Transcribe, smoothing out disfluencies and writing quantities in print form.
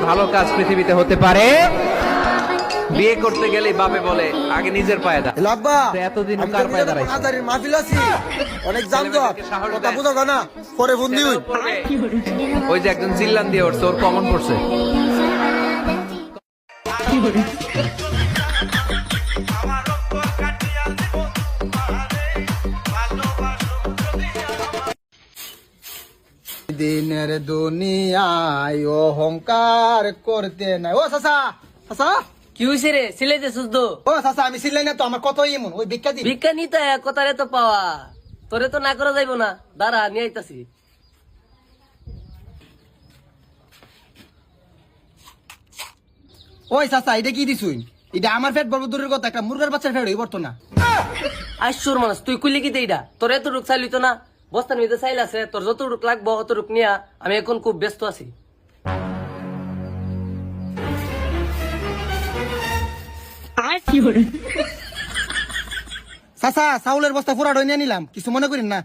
ভালো কাজ পৃথিবীতে হতে পারে? বিয়ে করতে গেলে বাপে বলে আগে নিজের পায়ে দা। লাব্বা তো এতদিন কার পায়ে দাঁড়াইছে? হাজারের মাহফিল আছি, অনেক যানজট, কথা বুঝা যায় না, পরে বন্দি হই। ওই যে একজন চিল্লান দিয়ে উঠছে, ওর কমন পড়ছে। দিনের দুনিয়ায় অহংকার করতে নাই। ও চাচা, চাচা, কি হয়েছে রে? সিলাইতে শুদ্ধ ও চাচা, আমি চিল্লাই না তো, আমার কত এমন ওই ভিক্ষা দিন। ভিক্ষা নিতে কথারে তো পাওয়া, তোরে তো না করা যাইব না। দাঁড়া নিয়ে আইতাছি। ওই চাচা, এটা কি দিছুই? এটা আমার পেট বড় দূরের কথা, একটা মুরগার বাচ্চার পেট হই বর্ত না। আইসুর মানুষ তুই কুলি কি দেইডা? তোর এত রুক চাইলি তো না, বস্তার মধ্যে চাইল আছে, তোর যত রুক লাগবো অত রুক নিয়া। আমি এখন খুব ব্যস্ত আছি। চাচা, চাউলের বস্তা পুরা নিয়ে নিলাম, কিছু মনে করেন না।